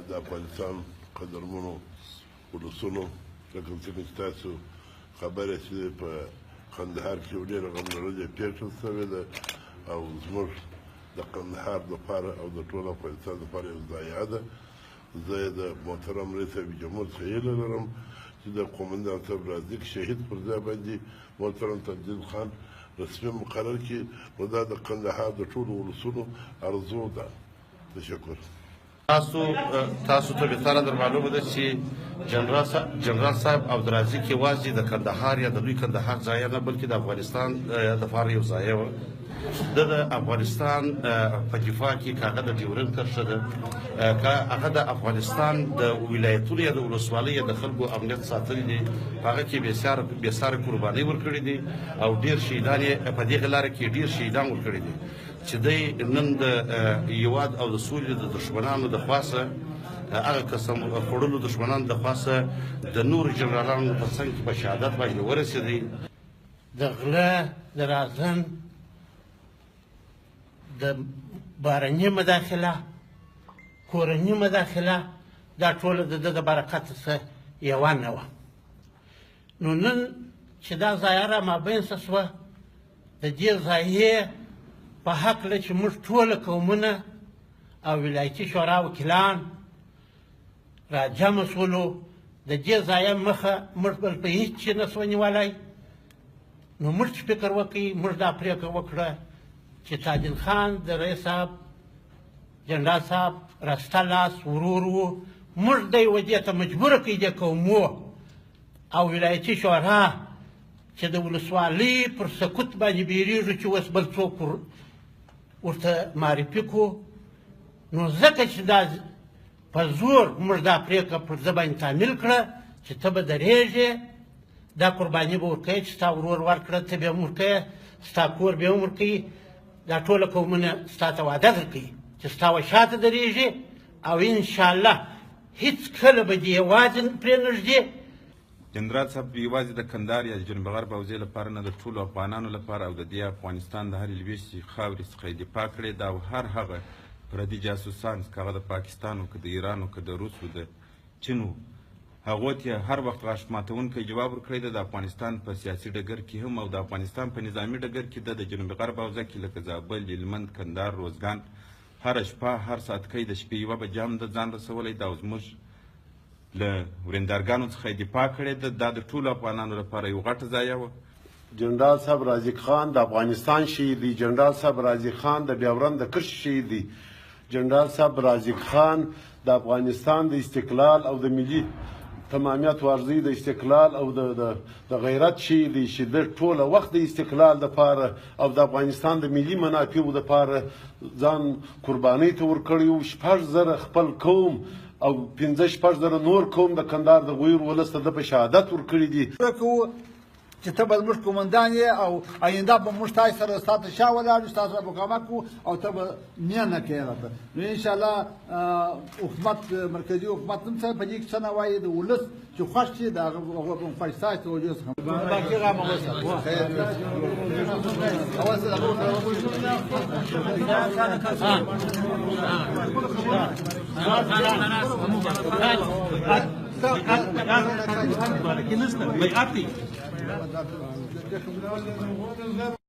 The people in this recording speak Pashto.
د افغانستان قدرمنو ولسونو لکه څنګه چې تاسو خبره چې په کندهار کې یو ډېره غمجنه پېښه شوې ده او زموږ د کندهار دپاره او د ټول افغانستان دپاره یو ضایعه ده. زه د محترم رئیس جمهور څخه هیله لرم چې د قومندان صاحب رازق شهید پر ځای باندې محترم تجدید خان رسمي مقرر کړي. نو دا د کندهار د ټولو ولسونو ارزو ده. تشکر. تاسو ته بهتره در معلومه ده چې جنرال صاحب عبدالرازق یوازې د کندهار یا د لوی کندهار ځای نه بلکې د افغانستان دپاره یو ځای و. د افغانستان په دفاع کې که هغه د ډیورنډ کرښه ده، که هغه د افغانستان د ولایتونو یا د ولسوالۍ یا د خلکو امنیت ساتل دي، په هغه کې بېساره قربانۍ ورکړي دي او ډېر شهیدان یې په دغه لاره کې ډېر شهیدان ورکړي دي چې دی نن د هېواد او د سولې د دښمنانو د خواسه هغه قسم خوړلو دښمنانو د خواسه د نورو جنرالانو په څنګ کې په شهادت باندې ورسېدی. د غله د رازن د بهرني مداخله کورني مداخله دا ټوله د ده د برکت څخه یوه نه وه. نو نن چې دا ضایعه را مابینځ شوه، د دې ضایعې په هکله چې موږ ټوله قومونه او ولایتي شورا وکیلان را جمع شولو، د دې ضایعه مخه موږ بل په هېڅ شي نه سوه نیولی. نو موږ چې فکر وکړئ، موږ دا پرېکړه وکړه چې تاجل خان د رئیس صاحب جنرال صاحب راسته لاس ورور و، موږ دی ودې ته مجبوره کړئ د قومو او ولایتي شورا چې د ولسوالۍ پر سکوت باندې بیریږو چې اوس بل څوک ورته معرفي کړو. نو ځکه چې دا په زور موږ دا پرېکړه پر ده باندې تعمیل کړه چې ته به درېږې، دا قرباني به ورکوې چې ستا ورور ورکړه ته به هم ورکوې، ستا کور به هم ورکوي، دا ټوله قومونه ستا ته وعده درکوي چې ستا و شاته درېږي او انشاءالله هېڅکله به دې یوازې پرې نږدې. جنرال صاحب یوازې د کندهار یا د جنوب غرب حوزې لپاره نه، د ټولو افغانانو لپاره او د دې افغانستان د هرې لویشتې خاورې څخه یې دفاع کړې ده او هر هغه پردي جاسوسان که هغه د پاکستان و که د ایران و که د روس و د چین و، هغو ته هر وخت غاښ ماتونکی جواب ورکړی ده. د افغانستان په سیاسي ډګر کې هم او د افغانستان په نظامي ډګر کې د جنوب غرب حوزه کې لکه زابل، هلمند، کندهار، روزګان هره شپه هر ساعت کې د شپې یوه بجه هم د ځان رسولی ده او زموږ له ورندارګانو څخه یې دفاع کړې ده. دا د ټولو افغانانو لپاره یو غټه ضایعه وه. جنرال صاحب رازق خان د افغانستان شهید دی. جنرال صاحب رازق خان د ډیورنډ د کرښې شهید دی. جنرال صاحب رازق خان د افغانستان د استقلال او د ملي تمامیت ورزی د استقلال او د غیرت شهید دی چې د ټوله وخت د استقلال دپاره او د افغانستان د ملي منافعو دپاره ځان قربانۍ ته ورکړی و. 6,000 خپل قوم او 5-6,000 نور قوم د کندهار د غویر ولس ته د په شهادت ورکړي دي. چې ته به زموږ قومندان یې او آینده به موږ تاسو سره ستا ته شا ولاړو، ستا سره مقاومت کوو او ته به مینه کوې راته. نو انشاءالله حکومت مرکزي حکومت هم څه په دې کې څه نه وایي، د ولس چې خوښ شي د هغه خوښ ستاسو توجه څخه باقي غم بیعت